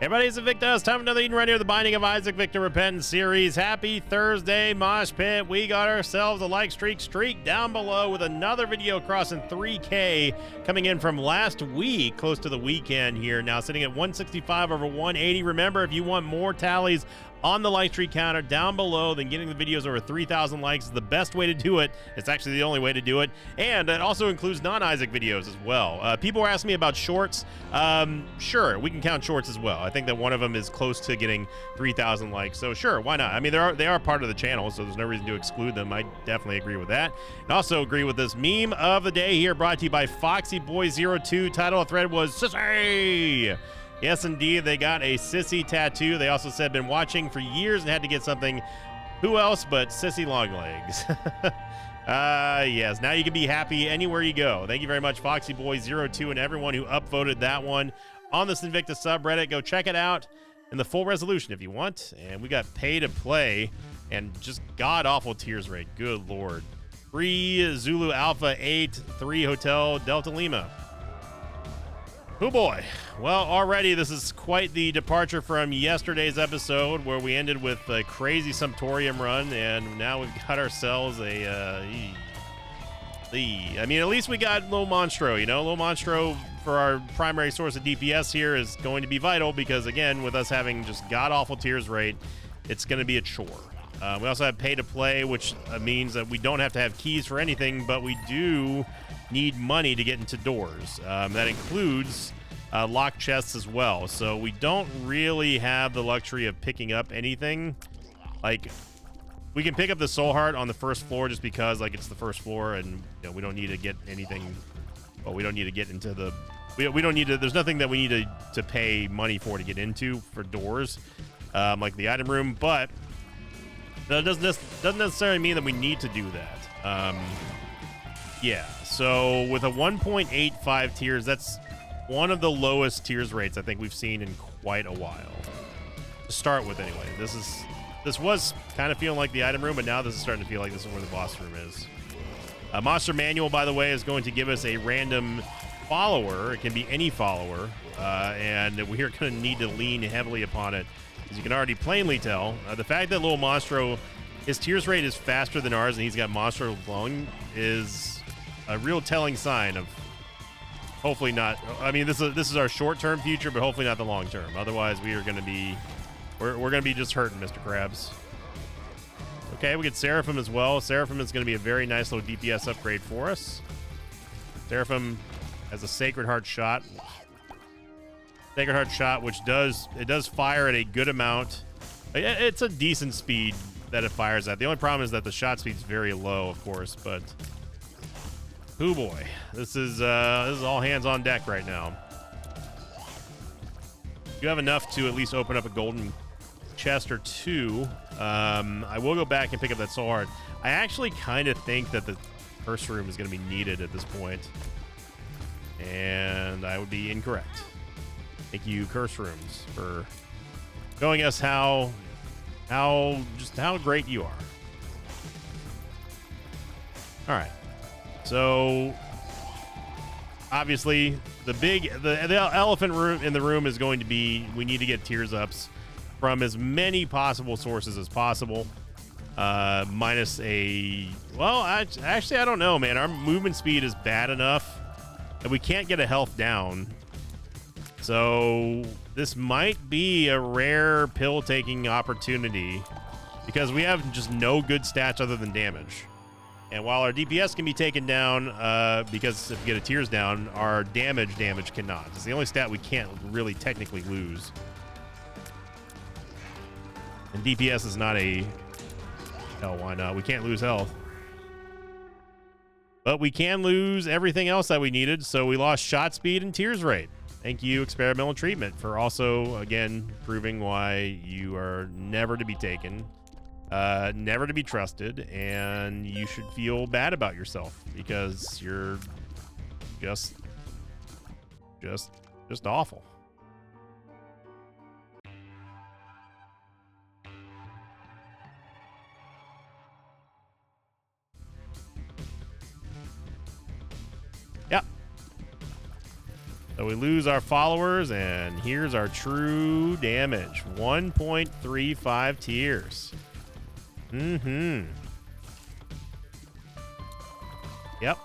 Everybody, it's Invictus. Time for another Eden right here, the Binding of Isaac Victor Repentance series. Happy Thursday, Mosh Pit. We got ourselves a like streak down below with another video crossing 3K coming in from last week, close to the weekend here. Now sitting at 165 over 180. Remember, if you want more tallies on the like streak counter down below, then getting the videos over 3,000 likes is the best way to do it. It's actually the only way to do it. And it also includes non-Isaac videos as well. People were asking me about shorts. Sure, we can count shorts as well. I think that one of them is close to getting 3,000 likes. So sure, why not? I mean, they are part of the channel, so there's no reason to exclude them. I definitely agree with that. And also agree with this meme of the day here, brought to you by FoxyBoy02. Title of the thread was Sissy. Yes, indeed, they got a Sissy tattoo. They also said been watching for years and had to get something. Who else but Sissy Longlegs? Yes, now you can be happy anywhere you go. Thank you very much, FoxyBoy02, and everyone who upvoted that one on this Invictus subreddit. Go check it out in the full resolution if you want. And we got pay to play and just god-awful tears rate. Good Lord. 3 Zulu Alpha 8, 3 Hotel Delta Lima. Oh boy. Well, already this is quite the departure from yesterday's episode where we ended with a crazy Sumptorium run, and now we've got ourselves a I mean, at least we got Lil Monstro, you know? Lil Monstro for our primary source of DPS here is going to be vital because, again, with us having just god-awful tears rate, it's going to be a chore. We also have pay to play, which means that we don't have to have keys for anything, but we do need money to get into doors. That includes lock chests as well. So we don't really have the luxury of picking up anything. Like, we can pick up the Soul Heart on the first floor just because, like, it's the first floor, and you know, we don't need to get anything. Well, we don't need to get into the. We don't need to. There's nothing that we need to pay money for to get into for doors, like the item room. But that doesn't necessarily mean that we need to do that. Yeah. So with a 1.85 tiers, that's one of the lowest tiers rates I think we've seen in quite a while. To start with, anyway. This was kind of feeling like the item room, but now this is starting to feel like this is where the boss room is. Monster Manual, by the way, is going to give us a random follower. It can be any follower, and we're going to need to lean heavily upon it, as you can already plainly tell. The fact that Lil Monstro, his tears rate is faster than ours, and he's got Monster Lung, is a real telling sign of hopefully not. I mean, this is our short-term future, but hopefully not the long-term. Otherwise, we are going to be we're going to be just hurting, Mr. Krabs. Okay, we get Seraphim as well. Seraphim is going to be a very nice little DPS upgrade for us. Seraphim has a Sacred Heart shot. Sacred Heart shot, which does fire at a good amount. It's a decent speed that it fires at. The only problem is that the shot speed's very low, of course, but oh boy, this is all hands on deck right now. You have enough to at least open up a golden chest or two. I will go back and pick up that Soul Heart. I actually kind of think that the curse room is going to be needed at this point, and I would be incorrect. Thank you, curse rooms, for showing us how great you are. All right. So obviously the elephant room in the room is going to be, we need to get tears ups from as many possible sources as possible. Minus a, well, actually I don't know, man. Our movement speed is bad enough that we can't get a health down. So this might be a rare pill taking opportunity because we have just no good stats other than damage. And while our DPS can be taken down, because if we get a tears down, our damage cannot. It's the only stat we can't really technically lose. And DPS is not a... Hell, why not? We can't lose health. But we can lose everything else that we needed, so we lost shot speed and tears rate. Thank you, Experimental Treatment, for also, again, proving why you are never to be taken. Never to be trusted, and you should feel bad about yourself because you're just awful. So we lose our followers, and here's our true damage. 1.35 tiers. Yep.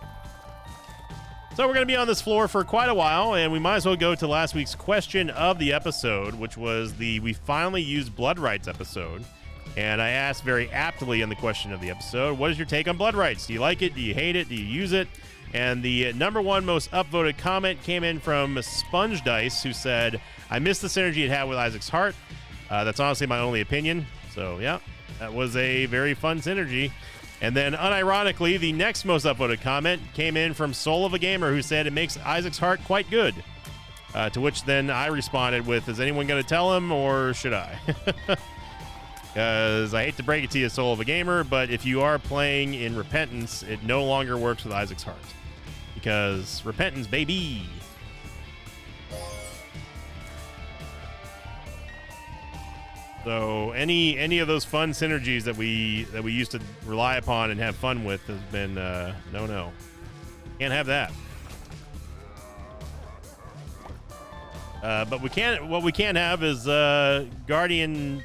So we're going to be on this floor for quite a while, and we might as well go to last week's question of the episode, which was the We Finally Used Blood Rights episode. And I asked very aptly in the question of the episode, what is your take on Blood Rights? Do you like it? Do you hate it? Do you use it? And the number one most upvoted comment came in from Sponge Dice, who said, I miss the synergy it had with Isaac's Heart. That's honestly my only opinion. So, yeah, that was a very fun synergy. And then, unironically, the next most upvoted comment came in from Soul of a Gamer, who said it makes Isaac's Heart quite good. To which then I responded with, is anyone going to tell him, or should I? Because I hate to break it to you, Soul of a Gamer, but if you are playing in Repentance, it no longer works with Isaac's Heart. Because Repentance, baby! So any of those fun synergies that we used to rely upon and have fun with has been no. Can't have that. But what we can have is Guardian,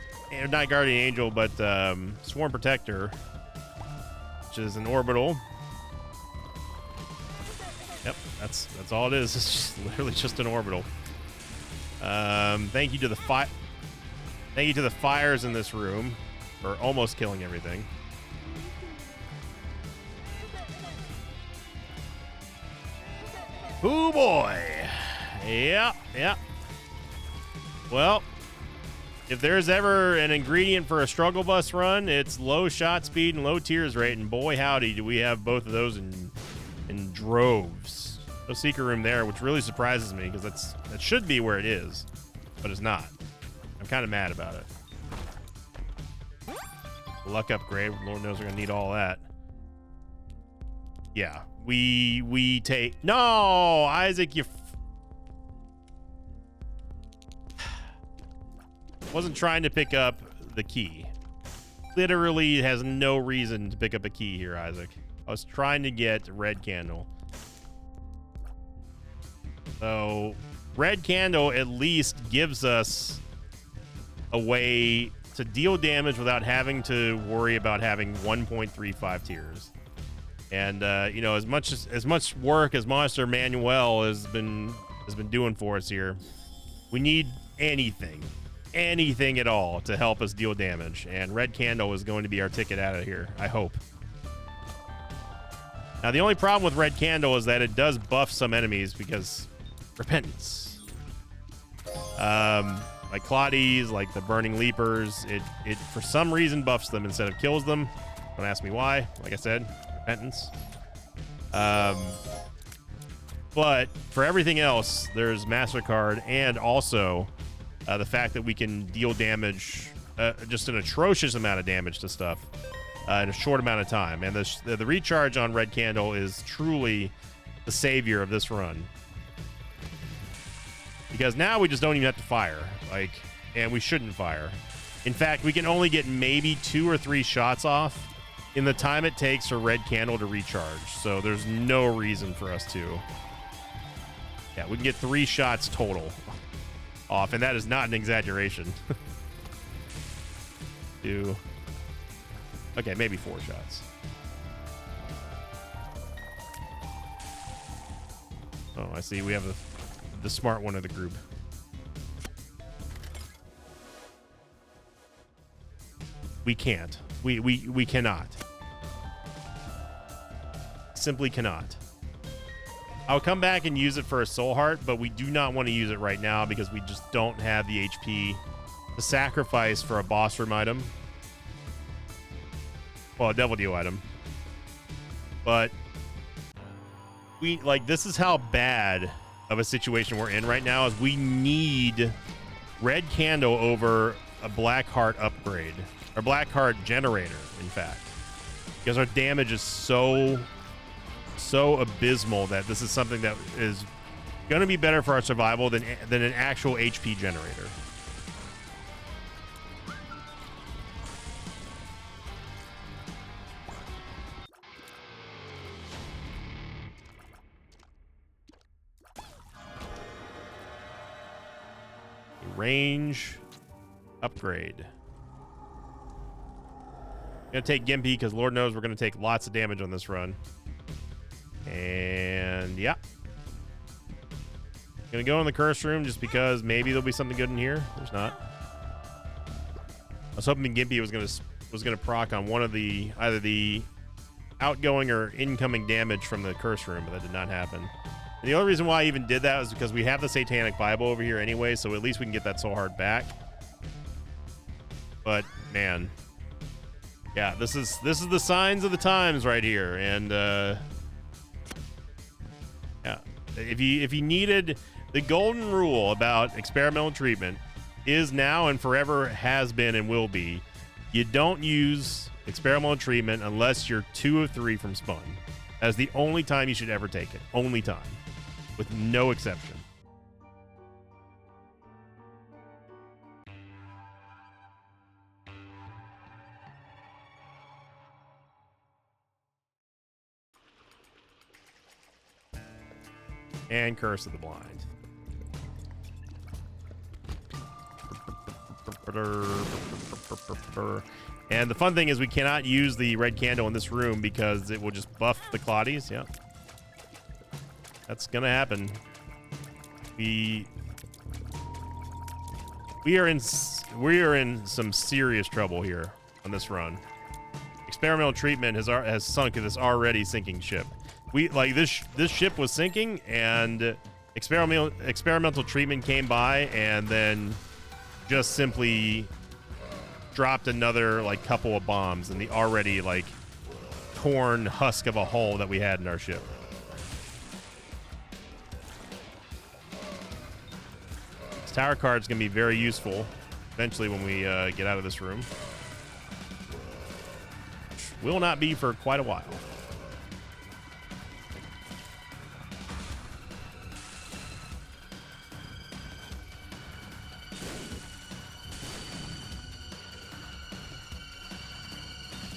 not Guardian Angel, but Swarm Protector, which is an orbital. Yep, that's all it is. It's just literally just an orbital. Thank you to the fires in this room for almost killing everything. Oh boy. Yeah. Well, if there's ever an ingredient for a struggle bus run, it's low shot speed and low tears rate, and boy howdy do we have both of those in droves. No secret room there, which really surprises me because that should be where it is, but it's not. I'm kind of mad about it. Luck upgrade. Lord knows we're gonna need all that. Yeah, we take. No, Isaac, you. Wasn't trying to pick up the key. Literally has no reason to pick up a key here, Isaac. I was trying to get Red Candle. So, Red Candle at least gives us a way to deal damage without having to worry about having 1.35 tiers. And you know, as much work as Monster Manuel has been doing for us here, we need anything at all to help us deal damage, and Red Candle is going to be our ticket out of here, I hope. Now, the only problem with Red Candle is that it does buff some enemies because Repentance. Like Claudies, like the Burning Leapers, it for some reason buffs them instead of kills them. Don't ask me why. Like I said, Repentance. But for everything else, there's MasterCard, and also the fact that we can deal damage, just an atrocious amount of damage to stuff in a short amount of time. And the recharge on Red Candle is truly the savior of this run. Because now we just don't even have to fire. And we shouldn't fire. In fact, we can only get maybe 2 or 3 shots off in the time it takes for Red Candle to recharge. So there's no reason for us to. Yeah, we can get 3 shots total off, and that is not an exaggeration. Okay, maybe 4 shots. Oh, I see. We have the smart one of the group. We can't. We cannot. Simply cannot. I'll come back and use it for a Soul Heart, but we do not want to use it right now because we just don't have the HP to sacrifice for a boss room item. Well, a Devil Deal item. But this is how bad of a situation we're in right now, is we need Red Candle over a Black Heart upgrade. Or Black Heart generator, in fact. Because our damage is so abysmal that this is something that is going to be better for our survival than an actual HP generator. range upgrade. Gonna take Gimpy because Lord knows we're gonna take lots of damage on this run. And yeah, gonna go in the curse room just because maybe there'll be something good in here. There's not. I was hoping Gimpy was gonna proc on one of the either the outgoing or incoming damage from the curse room, but that did not happen. And the only reason why I even did that was because we have the Satanic Bible over here anyway, so at least we can get that Soul Heart back. But man, yeah, this is the signs of the times right here, and yeah, if you needed the golden rule about experimental treatment is now and forever has been and will be, you don't use experimental treatment unless you're 2 of 3 from spawn. That's the only time you should ever take it. Only time. With no exception. And Curse of the Blind. And the fun thing is we cannot use the red candle in this room because it will just buff the Claudies. Yeah. That's going to happen. We are in some serious trouble here on this run. Experimental treatment has sunk this already sinking ship. This ship was sinking, and experimental treatment came by and then just simply dropped another couple of bombs in the already torn husk of a hull that we had in our ship. This tower card is going to be very useful eventually when we get out of this room. Which will not be for quite a while.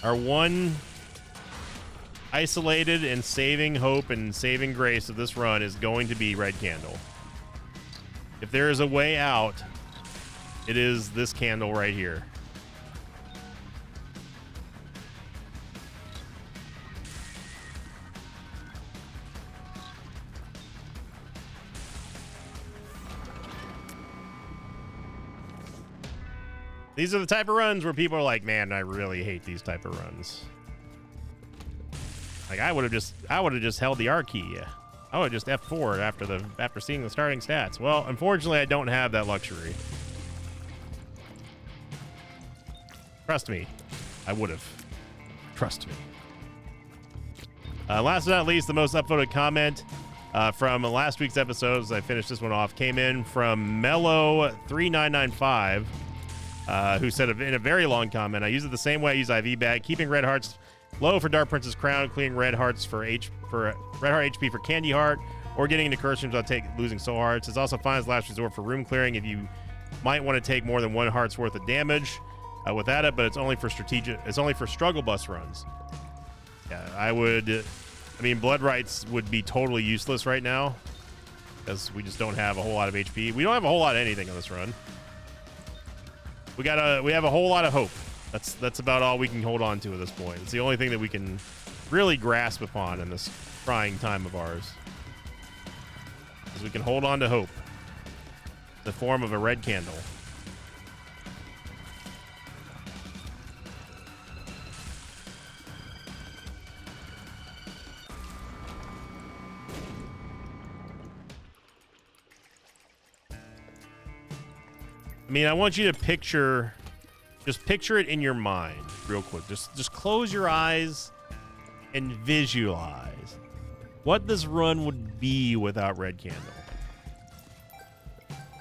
Our one isolated and saving hope and saving grace of this run is going to be Red Candle. If there is a way out, it is this candle right here. These are the type of runs where people are like, man, I really hate these type of runs. I would have just held the R key. I would have just F4'd after seeing the starting stats. Well, unfortunately, I don't have that luxury. Trust me, I would have. Trust me. Last but not least, the most upvoted comment from last week's episodes, I finished this one off, came in from Mellow3995. Who said in a very long comment, I use it the same way I use IV bag, keeping red hearts low for Dark Prince's crown, clearing red hearts for red heart HP for Candy Heart, or getting into curse rooms without losing soul hearts. It's also fine as last resort for room clearing if you might want to take more than 1 heart's worth of damage without it, but it's only for struggle bus runs. Yeah, Blood Rights would be totally useless right now because we just don't have a whole lot of HP. We don't have a whole lot of anything on this run. We have a whole lot of hope. That's about all we can hold on to at this point. It's the only thing that we can really grasp upon in this trying time of ours. Is we can hold on to hope. In the form of a red candle. I want you to picture it in your mind real quick. Just close your eyes and visualize what this run would be without Red Candle.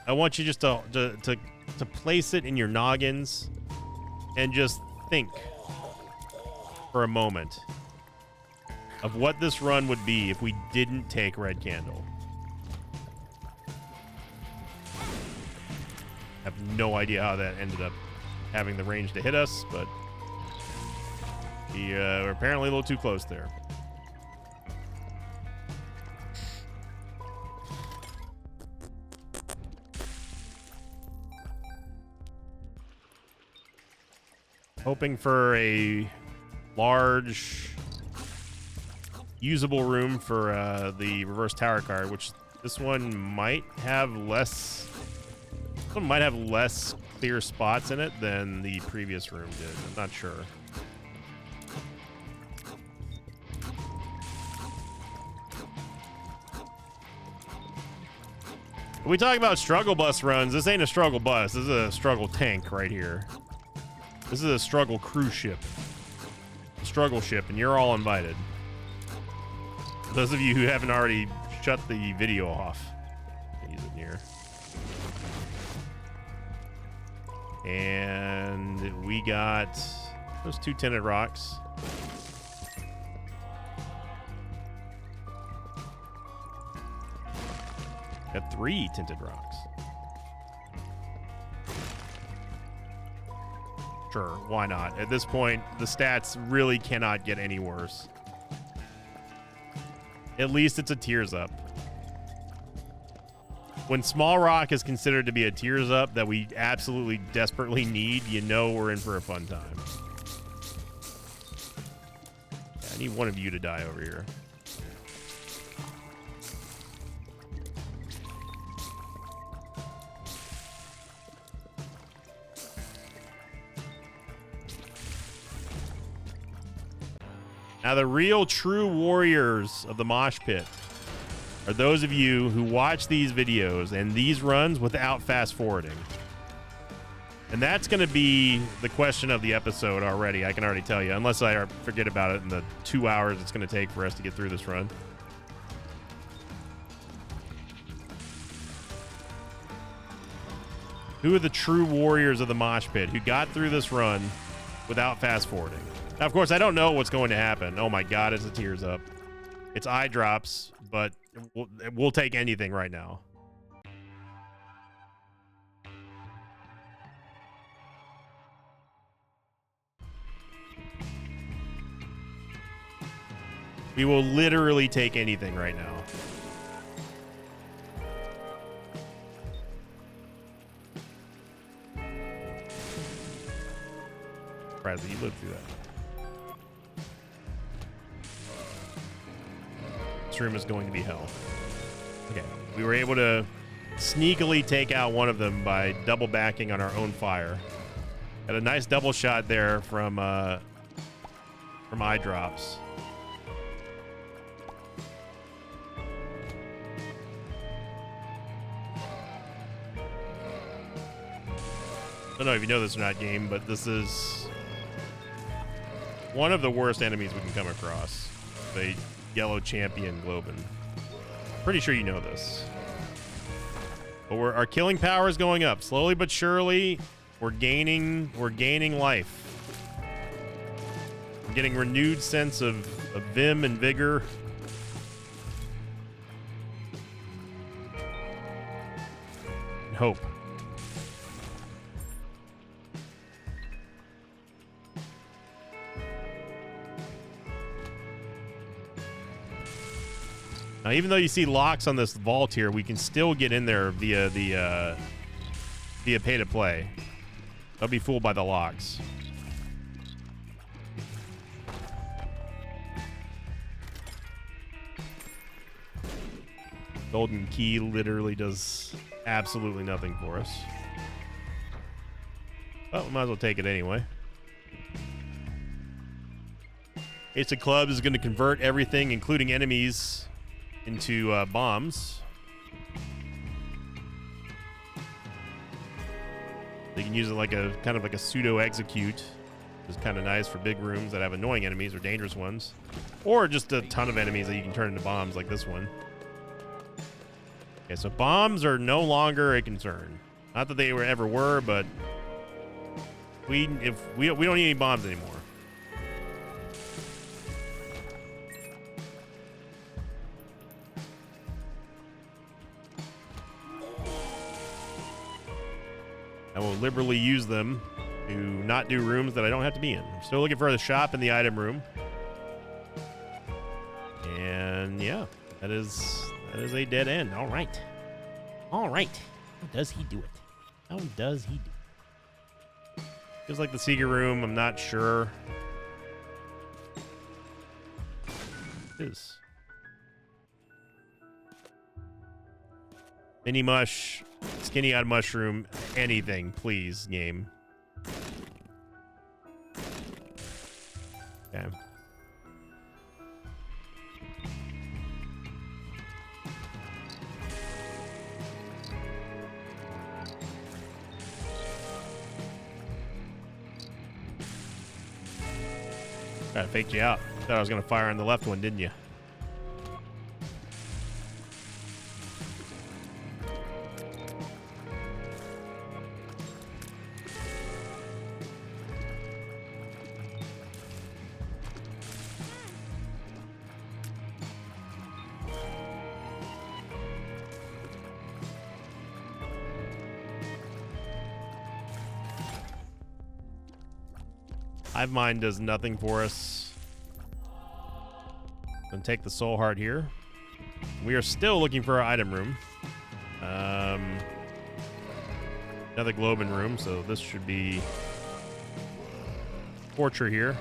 I want you just to place it in your noggins and just think for a moment of what this run would be if we didn't take Red Candle. I have no idea how that ended up having the range to hit us, but we're apparently a little too close there. Hoping for a large usable room for the reverse tower card, which this one might have less. This one might have less clear spots in it than the previous room did. I'm not sure. When we talk about struggle bus runs, this ain't a struggle bus. This is a struggle tank right here. This is a struggle cruise ship. A struggle ship, and you're all invited. Those of you who haven't already shut the video off. Use it here. And we got those 2 tinted rocks. Got 3 tinted rocks. Sure, why not? At this point, the stats really cannot get any worse. At least it's a tears up. When small rock is considered to be a tears up that we absolutely desperately need, you know we're in for a fun time. Yeah, I need one of you to die over here. Now, the real true warriors of the mosh pit are those of you who watch these videos and these runs without fast forwarding. And that's going to be the question of the episode already. I can already tell you, unless I forget about it in the 2 hours it's going to take for us to get through this run. Who are the true warriors of the mosh pit who got through this run without fast forwarding? Now, of course, I don't know what's going to happen. Oh my God, it's a tears up. It's eye drops, but we'll take anything right now. We will literally take anything right now. Bradley, you lived through that. This room is going to be hell. Okay, we were able to sneakily take out one of them by double backing on our own fire. Got a nice double shot there from eye drops. I don't know if you know this or not, game, but this is one of the worst enemies we can come across. The yellow champion Globin. Pretty sure you know this. But our killing power is going up. Slowly but surely, we're gaining life. We're getting renewed sense of vim and vigor. And hope. Now, even though you see locks on this vault here, we can still get in there via pay to play. Don't be fooled by the locks. Golden key literally does absolutely nothing for us. Well, we might as well take it anyway. Ace of Clubs is going to convert everything, including enemies, into bombs. You can use it like a kind of like a pseudo execute, which is kind of nice for big rooms that have annoying enemies or dangerous ones, or just a ton of enemies that you can turn into bombs like this one. Okay, so bombs are no longer a concern. Not that they ever were, but we don't need any bombs anymore. I will liberally use them to not do rooms that I don't have to be in. I'm still looking for the shop in the item room. And yeah, that is a dead end. All right. All right. How does he do it? How does he do it? Feels like the secret room. I'm not sure. It is. Mini mush, skinny odd mushroom, anything, please, game. Okay. Kind of faked you out. Thought I was gonna fire on the left one, didn't you? Hive Mind does nothing for us. Gonna take the Soul Heart here. We are still looking for our item room. Another Globin room, so this should be Torture here.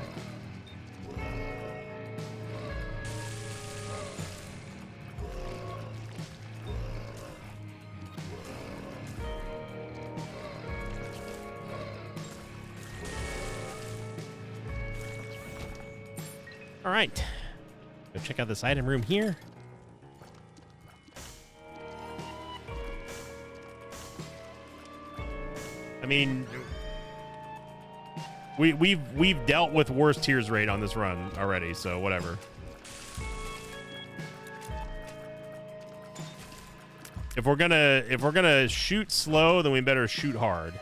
All right, go check out this item room here. I mean, we've dealt with worse tears rate on this run already, so whatever. If we're gonna shoot slow, then we better shoot hard.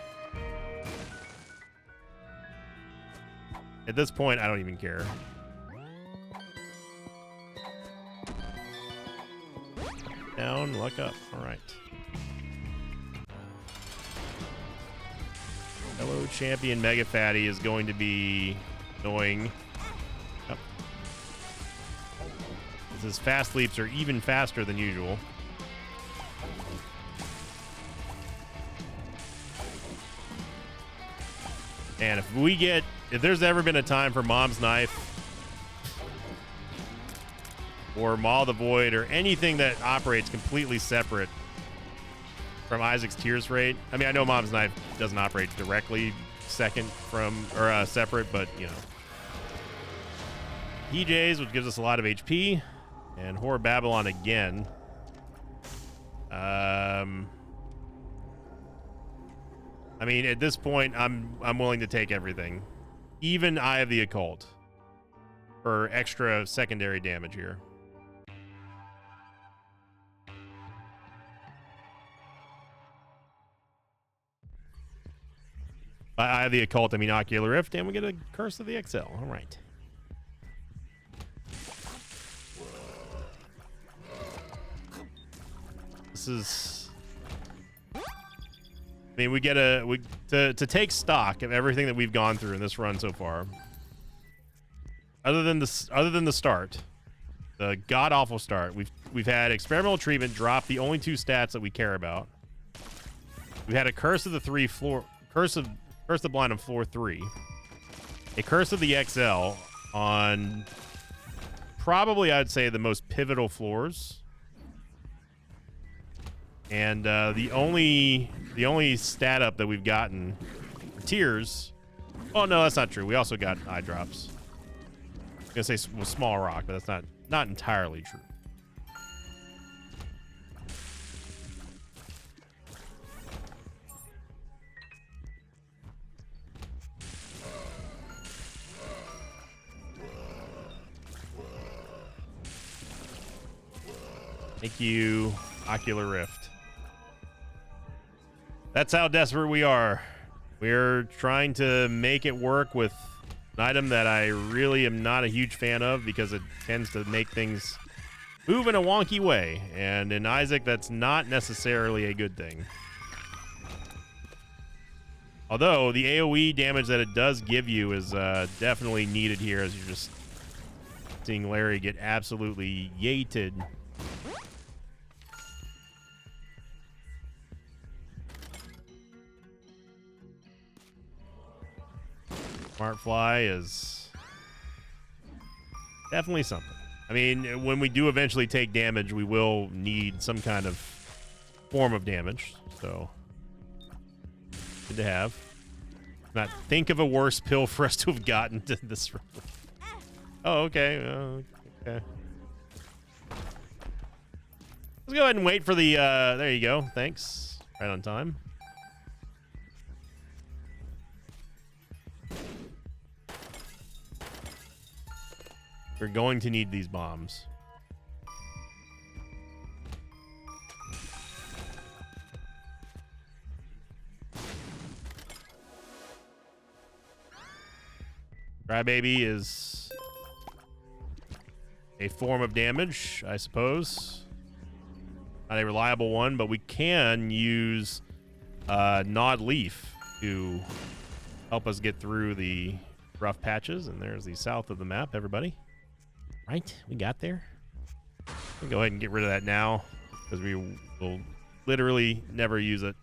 At this point, I don't even care. Down, luck up. All right. Hello, champion Mega Fatty is going to be annoying. Yep. His fast leaps are even faster than usual. And if there's ever been a time for Mom's Knife or Maw the Void or anything that operates completely separate from Isaac's tears rate. I mean, I know Mom's Knife doesn't operate directly separate, but you know. PJs, which gives us a lot of HP, and Whore Babylon again. I mean, at this point, I'm willing to take everything, even Eye of the Occult, for extra secondary damage here. By Eye of the Occult, I mean Ocular Rift, and we get a Curse of the XL. All right. This is... I mean, we get to take stock of everything that we've gone through in this run so far. Other than the start, the god-awful start, we've had Experimental Treatment drop the only two stats that we care about. We've had a Curse of the Curse of the Blind on floor 3. A Curse of the XL on probably, I'd say, the most pivotal floors. And the only stat up that we've gotten for tears. Oh no, that's not true. We also got eye drops. I was gonna say Small Rock, but that's not entirely true. Thank you, Ocular Rift. That's how desperate we are. We're trying to make it work with an item that I really am not a huge fan of because it tends to make things move in a wonky way. And in Isaac, that's not necessarily a good thing. Although the AoE damage that it does give you is definitely needed here, as you're just seeing Larry get absolutely yeeted. Smart fly is definitely something. I mean, when we do eventually take damage, we will need some kind of form of damage. So, good to have. Not think of a worse pill for us to have gotten to this room. Oh, okay. Okay. Let's go ahead and wait for the, there you go. Thanks. Right on time. We're going to need these bombs. Crybaby is a form of damage, I suppose. Not a reliable one, but we can use Gnawed Leaf to help us get through the rough patches. And there's the south of the map, everybody. Right, we got there. We'll go ahead and get rid of that now because we will literally never use it.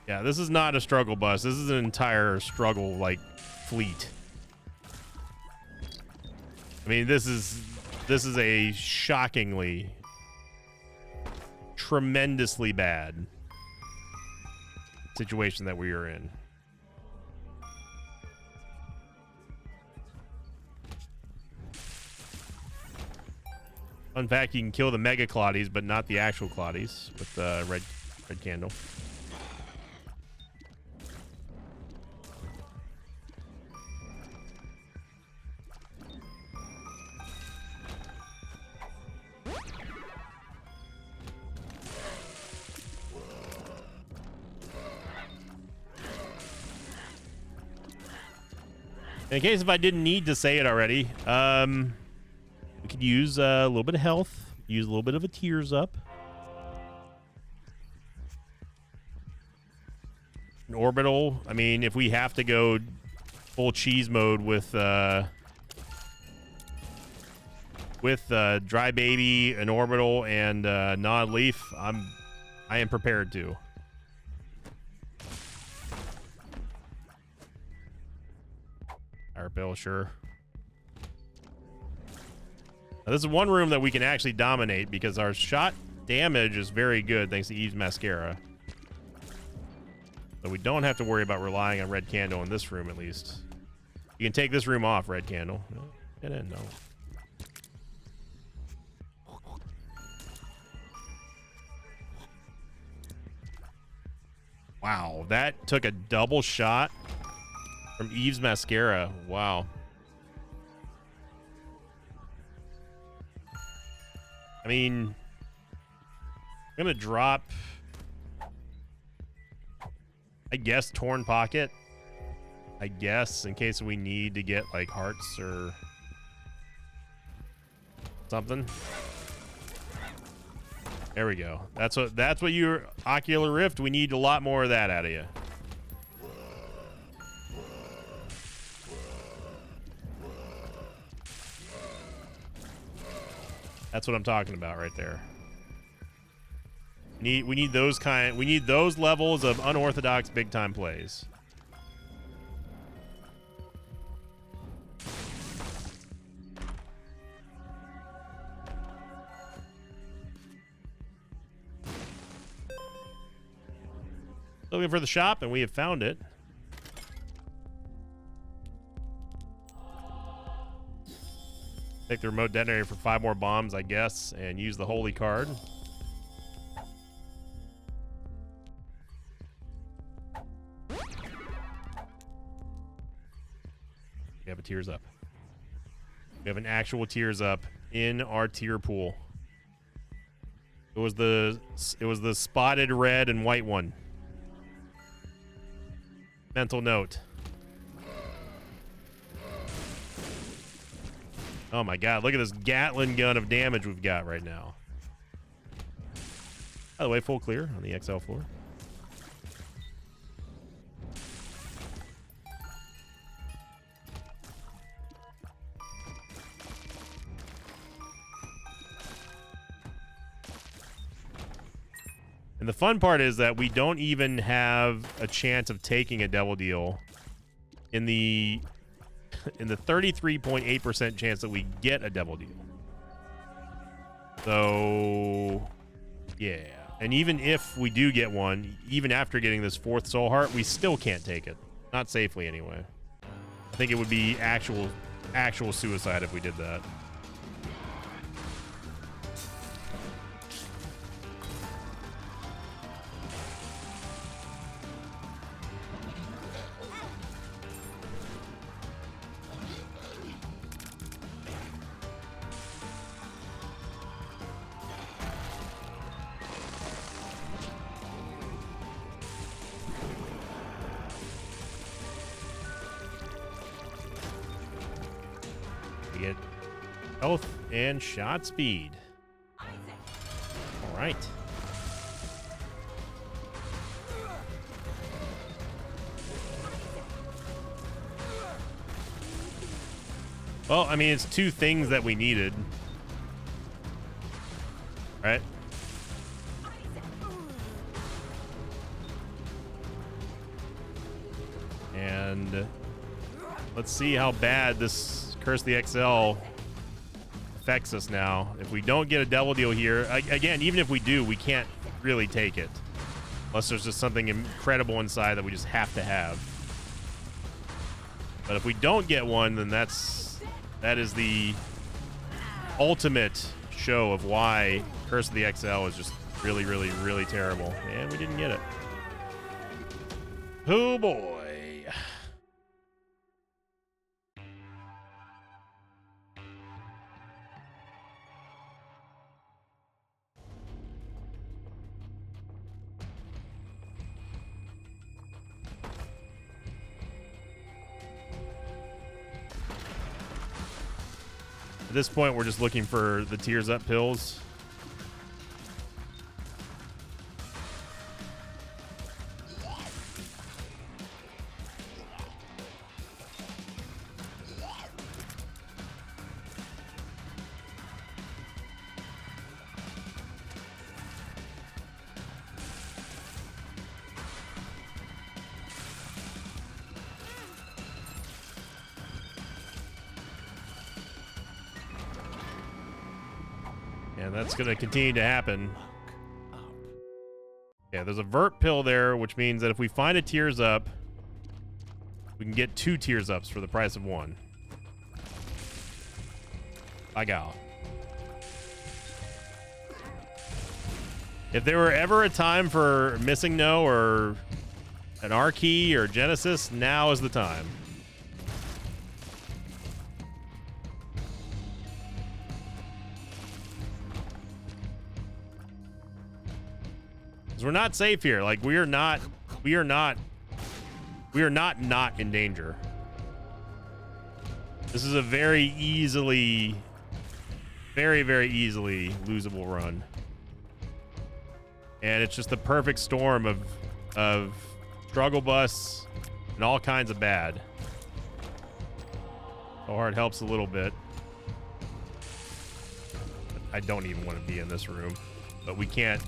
Yeah, this is not a struggle bus. This is an entire struggle, like, fleet. I mean, this is a shockingly, tremendously bad situation that we are in. Fun fact, you can kill the Mega Claudies, but not the actual Claudies with the red candle. In case if I didn't need to say it already, we could use a little bit of health, use a little bit of a tears up. An orbital. I mean, if we have to go full cheese mode with Dry Baby, an orbital, and Gnawed Leaf, I am prepared to. Fire Bill, sure. Now, this is one room that we can actually dominate because our shot damage is very good thanks to Eve's Mascara. So we don't have to worry about relying on Red Candle in this room, at least. You can take this room off, Red Candle. No, get in, no. Wow, that took a double shot from Eve's Mascara. Wow. I mean, I'm gonna drop, I guess, Torn Pocket. I guess, in case we need to get, like, hearts or something. There we go. That's what your Ocular Rift, we need a lot more of that out of you. That's what I'm talking about right there. We need those levels of unorthodox big time plays. Looking for the shop, and we have found it. Take the remote detonator for 5 more bombs, I guess, and use the holy card. We have a tears up. We have an actual tears up in our tier pool. It was the spotted red and white one. Mental note. Oh my god, look at this Gatling gun of damage we've got right now. By the way, full clear on the XL floor. And the fun part is that we don't even have a chance of taking a Devil Deal in the 33.8% chance that we get a Devil Deal. So, yeah. And even if we do get one, even after getting this 4th Soul Heart, we still can't take it. Not safely, anyway. I think it would be actual suicide if we did that. Get health and shot speed. All right. Well, I mean, it's 2 things that we needed. Right? And let's see how bad this Curse of the XL affects us now. If we don't get a Devil Deal here, again, even if we do, we can't really take it. Unless there's just something incredible inside that we just have to have. But if we don't get one, then that is the ultimate show of why Curse of the XL is just really, really, really terrible. And we didn't get it. Oh boy. At this point, we're just looking for the Tears Up pills. And that's going to continue to happen. Yeah, there's a Vert pill there, which means that if we find a Tears Up, we can get 2 Tears Ups for the price of 1. By gal. If there were ever a time for Missing No or an R key or Genesis, now is the time. We're not safe here. Like, we are not in danger. This is a very, very easily losable run. And it's just the perfect storm of struggle bus and all kinds of bad. So hard helps a little bit. I don't even want to be in this room, but we can't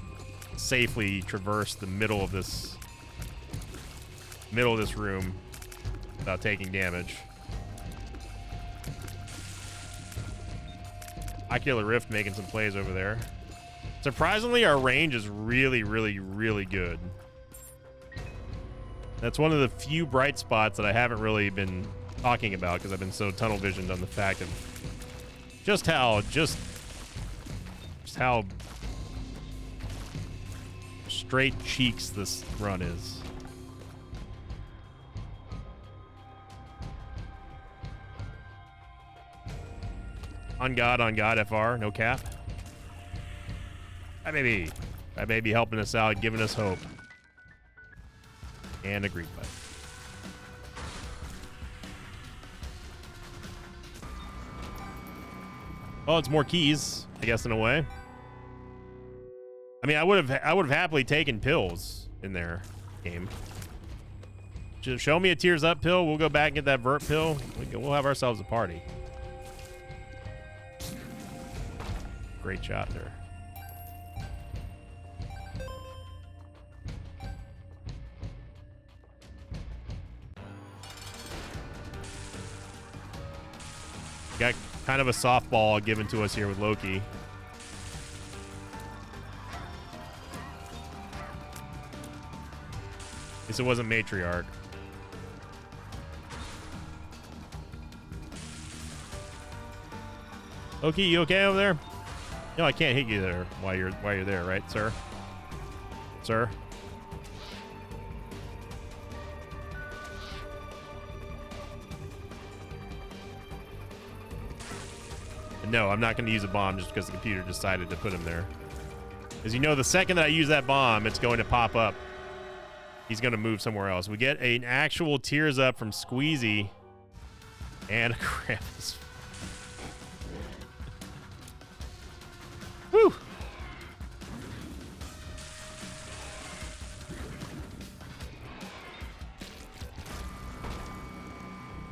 safely traverse the middle of this room without taking damage. Ocular Rift making some plays over there. Surprisingly, our range is really, really, really good. That's one of the few bright spots that I haven't really been talking about because I've been so tunnel visioned on the fact of just how straight cheeks this run is. On God, FR, no cap. That may be helping us out, giving us hope. And a Greek fight. Well, it's more keys, I guess, in a way. I mean, I would have happily taken pills in their game. Just show me a Tears Up pill. We'll go back and get that Vert pill. We'll have ourselves a party. Great shot there. Got kind of a softball given to us here with Loki. At least it wasn't Matriarch. Loki, you okay over there? No, I can't hit you there while you're there, right, sir? Sir? No, I'm not going to use a bomb just because the computer decided to put him there. As you know, the second that I use that bomb, it's going to pop up. He's going to move somewhere else. We get an actual tears up from Squeezy and a Krampus. Woo!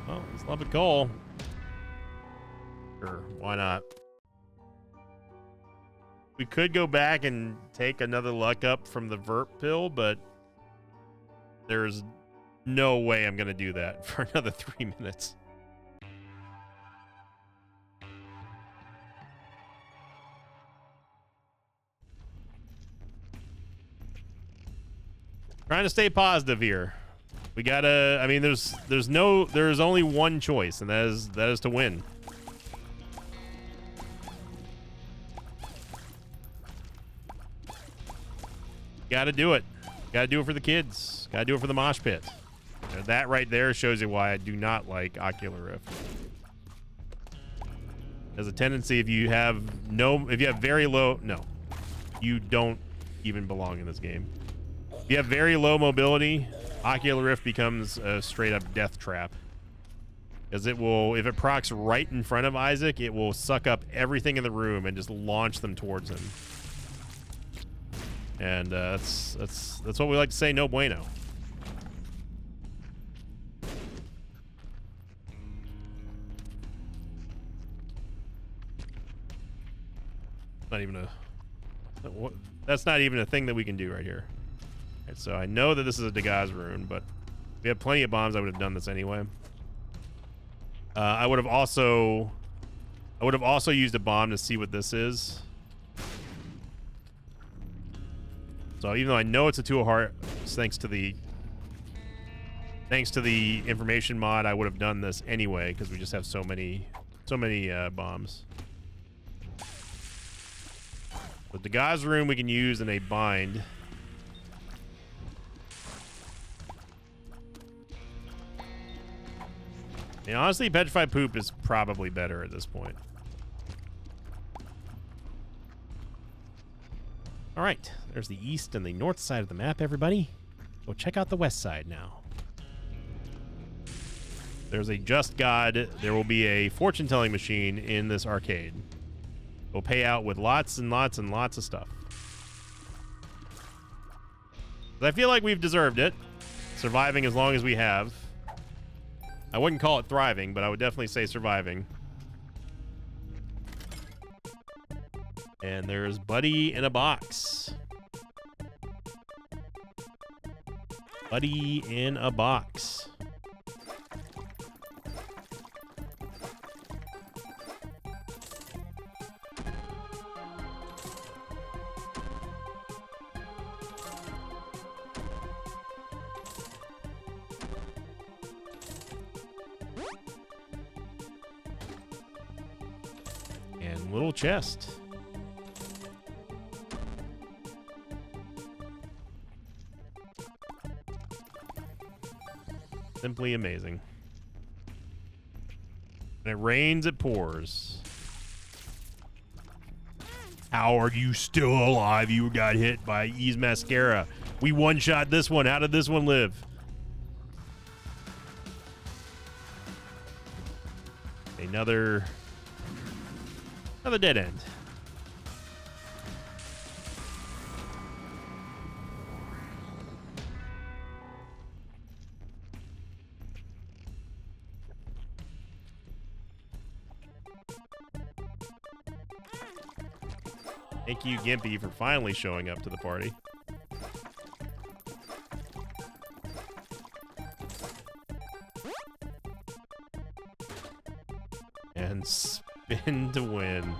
Oh, it's a lump of coal. Sure, why not? We could go back and take another luck up from the Vert pill, but there's no way I'm going to do that for another 3 minutes. Trying to stay positive here. We gotta, I mean, there's only one choice, and that is to win. Gotta do it. Gotta do it for the kids. Gotta do it for the mosh pit. That right there shows you why I do not like Ocular Rift. There's a tendency if you have very low, no, you don't even belong in this game. If you have very low mobility, Ocular Rift becomes a straight up death trap. Because it will, if it procs right in front of Isaac, it will suck up everything in the room and just launch them towards him. And that's what we like to say, no bueno. Not even a, that's not even a thing that we can do right here. Right, so I know that this is a Dagaz rune, but if we have plenty of bombs, I would have done this anyway. I would have also used a bomb to see what this is. So even though I know it's a 2 of hearts, thanks to the information mod, I would have done this anyway because we just have so many bombs. But the Dagaz rune we can use in a bind. And honestly, Petrified Poop is probably better at this point. All right, there's the east and the north side of the map, everybody. Go check out the west side now. There's a Just God. There will be a fortune-telling machine in this arcade. We'll pay out with lots and lots and lots of stuff. I feel like we've deserved it, surviving as long as we have. I wouldn't call it thriving, but I would definitely say surviving. And there's Buddy in a box. Buddy in a box. And little chest. Simply amazing. And it rains, it pours. How are you still alive? You got hit by Ys Mascara. We one-shot this one. How did this one live? Another dead end. Thank you, Gimpy, for finally showing up to the party. And spin to win.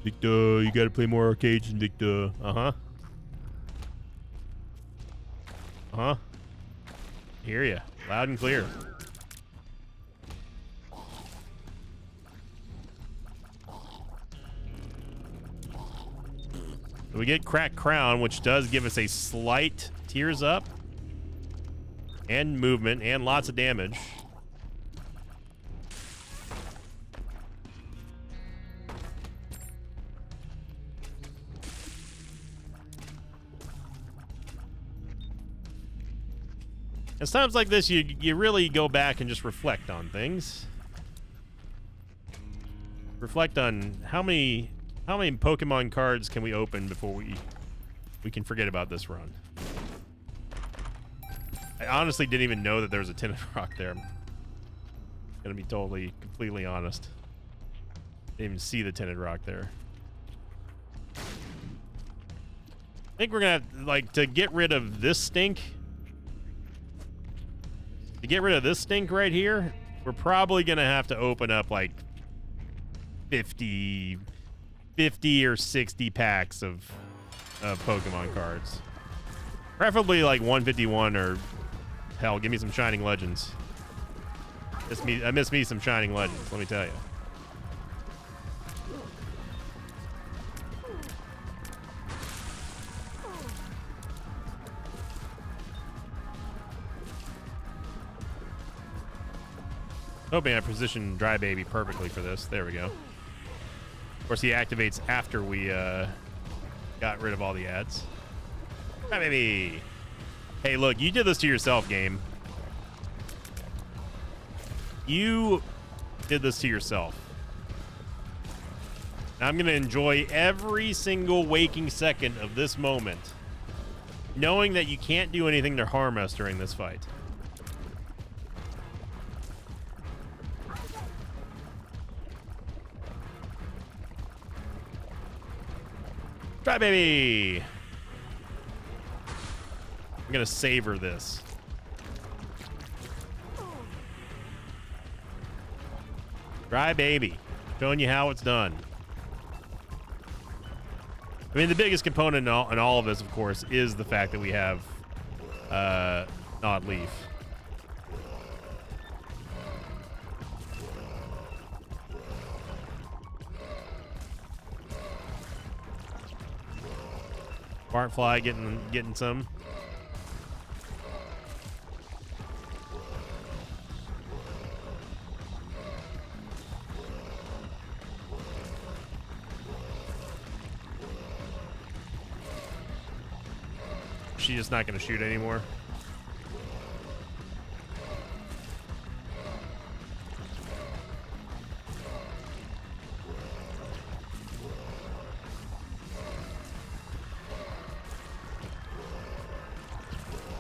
Victor, you gotta play more arcades, Victor. Uh-huh. Uh-huh. Hear ya. Loud and clear. We get Cracked Crown, which does give us a slight tears up and movement and lots of damage. It's times like this you really go back and just reflect on things. Reflect on how many Pokemon cards can we open before we can forget about this run. I honestly didn't even know that there was a Tinted Rock there. I'm gonna be completely honest. Didn't even see the Tinted Rock there. I think we're gonna like to get rid of this stink. To get rid of this stink right here, we're probably gonna have to open up like 50 or 60 packs of Pokemon cards. Preferably like 151 or hell, give me some Shining Legends. I miss me some Shining Legends, let me tell you. Hoping I positioned Dry Baby perfectly for this. There we go. Of course, he activates after we got rid of all the ads. Dry Baby! Hey, look, you did this to yourself, game. You did this to yourself. Now I'm going to enjoy every single waking second of this moment, knowing that you can't do anything to harm us during this fight. Try, baby! I'm gonna savor this. Dry Baby. Showing you how it's done. I mean, the biggest component in all of this, of course, is the fact that we have Gnawed Leaf. Bartfly getting some. She's just not going to shoot anymore.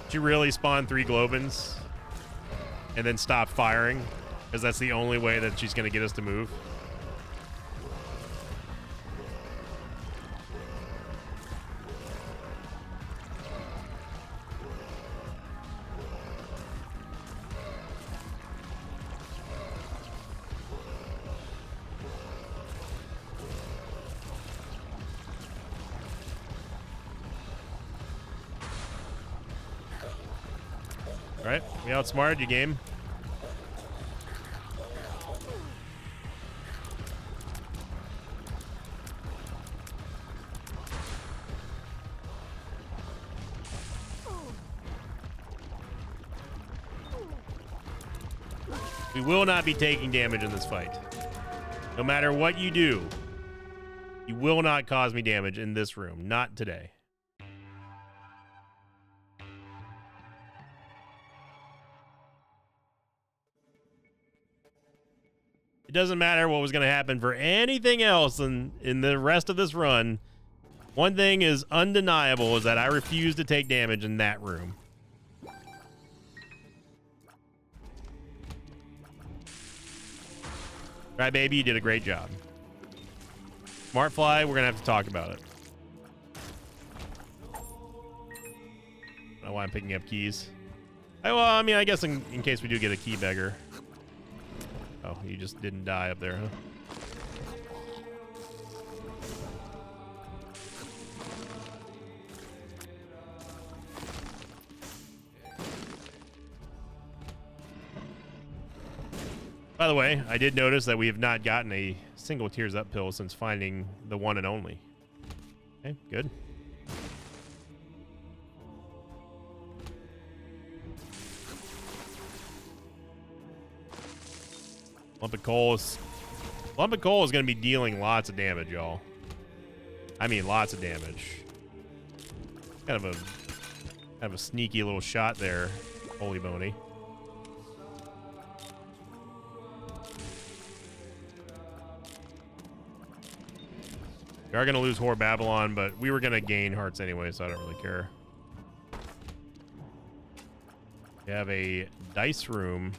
Did you really spawn 3 Globins and then stop firing? Because that's the only way that she's going to get us to move. Right? We outsmarted you, game. We will not be taking damage in this fight. No matter what you do, you will not cause me damage in this room. Not today. It doesn't matter what was going to happen for anything else in the rest of this run. One thing is undeniable is that I refuse to take damage in that room. Right, baby, you did a great job. Smart fly, we're gonna have to talk about it. I don't know why I'm picking up keys. Well, I mean, I guess in case we do get a key beggar. Oh, you just didn't die up there, huh? By the way, I did notice that we have not gotten a single Tears Up pill since finding the one and only. Okay, good. Lump of coal is going to be dealing lots of damage, y'all. I mean, lots of damage. Kind of a sneaky little shot there, Holy Boney. We are going to lose Whore Babylon, but we were going to gain hearts anyway, so I don't really care. We have a dice room.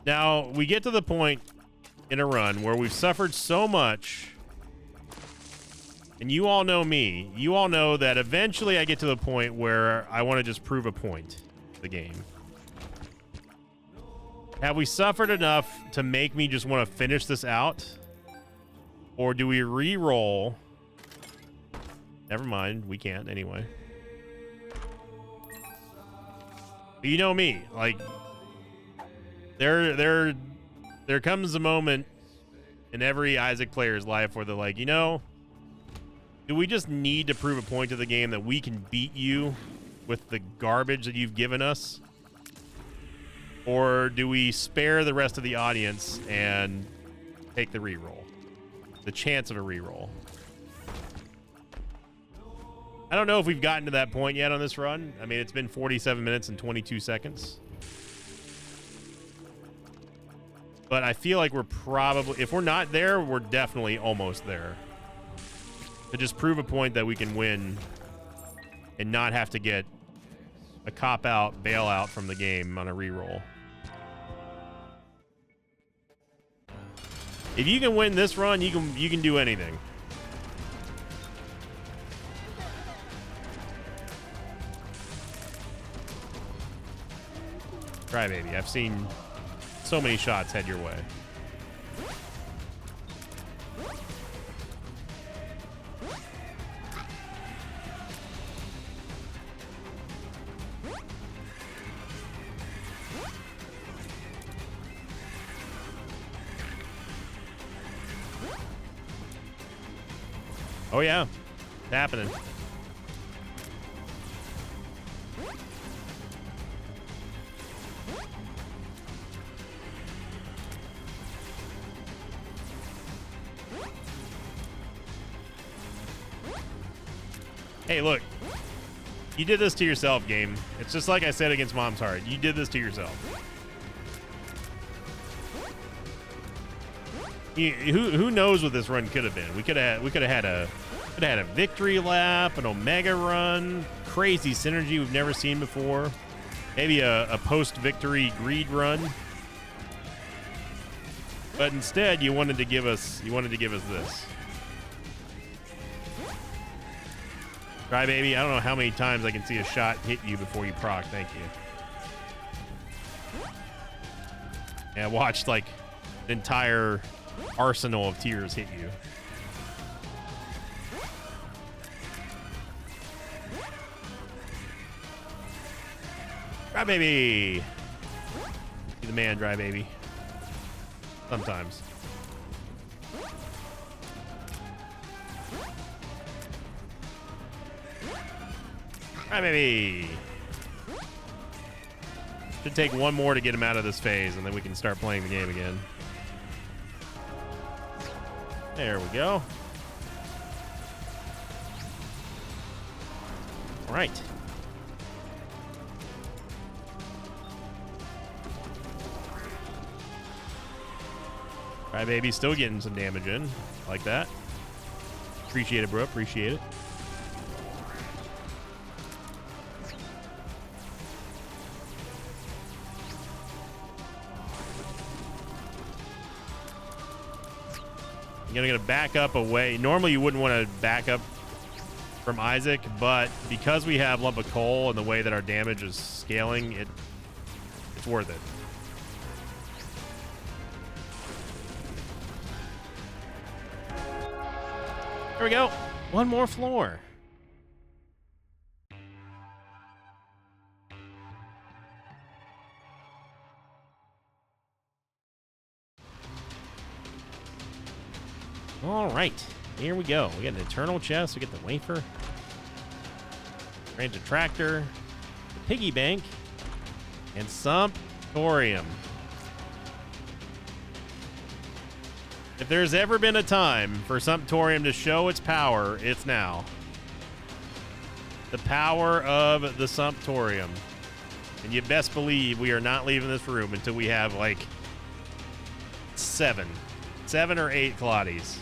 Now, we get to the point in a run where we've suffered so much, and you all know me. You all know that eventually I get to the point where I want to just prove a point to the game. Have we suffered enough to make me just want to finish this out? Or do we re-roll? Never mind, we can't anyway. But you know me, like there comes a moment in every Isaac player's life where they're like, you know, do we just need to prove a point to the game that we can beat you with the garbage that you've given us? Or do we spare the rest of the audience and take the re-roll? The chance of a reroll. I don't know if we've gotten to that point yet on this run. I mean, it's been 47 minutes and 22 seconds. But I feel like we're probably, if we're not there, we're definitely almost there. To just prove a point that we can win and not have to get a cop-out bailout from the game on a reroll. If you can win this run, you can do anything. Crybaby, I've seen so many shots head your way. Oh yeah, it's happening. Hey, look. You did this to yourself, game. It's just like I said against Mom's Heart. You did this to yourself. Who knows what this run could have been? We could have had a victory lap, an Omega run, crazy synergy we've never seen before. Maybe a post-victory greed run. But instead, you wanted to give us this. Crybaby, I don't know how many times I can see a shot hit you before you proc. Thank you. Yeah, I watched like an entire arsenal of tears hit you. Crybaby! Be the man, Crybaby. Sometimes. Crybaby! Should take one more to get him out of this phase, and then we can start playing the game again. There we go. All right. Crybaby still getting some damage in. Like that. Appreciate it, bro. Appreciate it. You're going to back up away. Normally, you wouldn't want to back up from Isaac, but because we have Lump of Coal and the way that our damage is scaling, it's worth it. There we go. One more floor. All right, here we go. We got an Eternal Chest. We get the Wafer, Range Tractor, the Piggy Bank, and Sumptorium. If there's ever been a time for Sumptorium to show its power, it's now. The power of the Sumptorium. And you best believe we are not leaving this room until we have like 7 or 8 Claudies.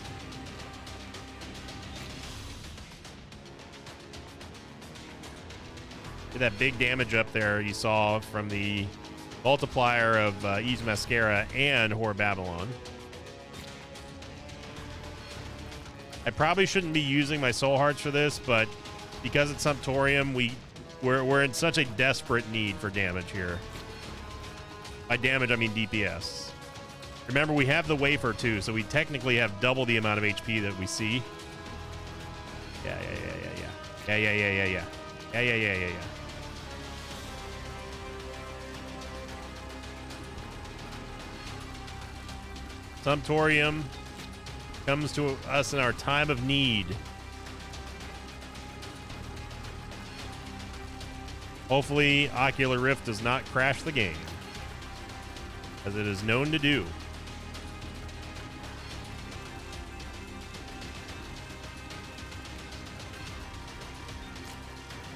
That big damage up there you saw from the multiplier of Yzma Mascara and Whore Babylon. I probably shouldn't be using my soul hearts for this, but because it's Sumptorium, we're in such a desperate need for damage here. By damage, I mean DPS. Remember, we have the Wafer too, so we technically have double the amount of HP that we see. Yeah. Sumptorium comes to us in our time of need. Hopefully, Ocular Rift does not crash the game, as it is known to do.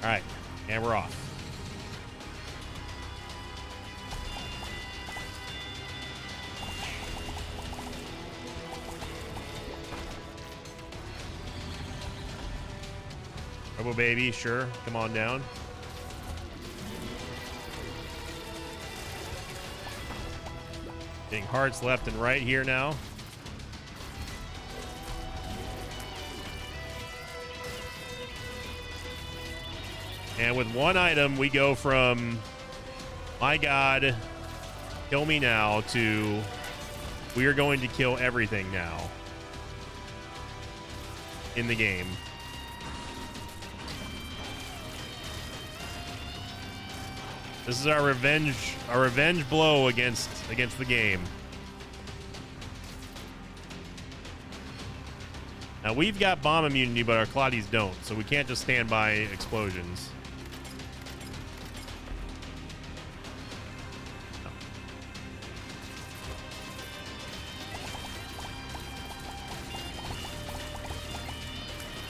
All right, and we're off. Robo Baby, sure. Come on down. Getting hearts left and right here now. And with one item, we go from, my God, kill me now, to we are going to kill everything now in the game. This is our revenge blow against the game. Now we've got bomb immunity, but our Claudies don't, so we can't just stand by explosions.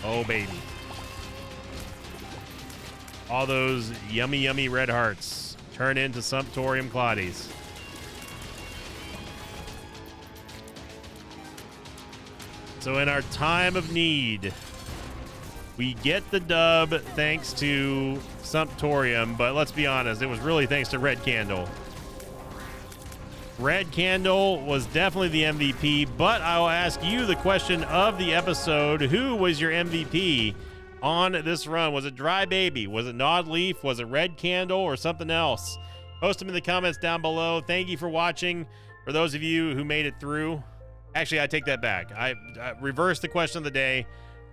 Oh baby. All those yummy red hearts turn into Sumptorium Claudies. So in our time of need, we get the dub thanks to Sumptorium, but let's be honest, it was really thanks to Red Candle. Red Candle was definitely the MVP, but I will ask you the question of the episode. Who was your MVP on this run? Was it Dry Baby? Was it Gnawed Leaf? Was it Red Candle or something else? Post them in the comments down below. Thank you for watching. For those of you who made it through, actually, I take that back. I reversed the question of the day.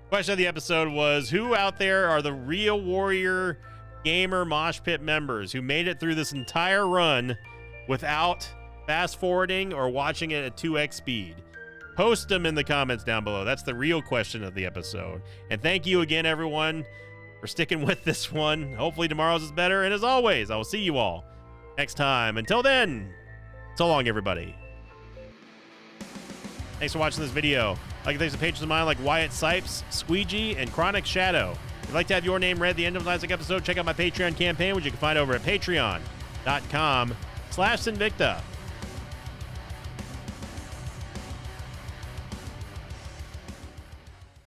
Question of the episode was, who out there are the Real Warrior Gamer Mosh Pit members who made it through this entire run without fast forwarding or watching it at 2x speed? Post them in the comments down below. That's the real question of the episode. And thank you again, everyone, for sticking with this one. Hopefully tomorrow's is better. And as always, I will see you all next time. Until then, so long, everybody. Thanks for watching this video. Like and thanks to patrons of mine like Wyatt Sipes, Squeegee, and Chronic Shadow. If you'd like to have your name read at the end of the last episode, check out my Patreon campaign, which you can find over at patreon.com/Sinvicta.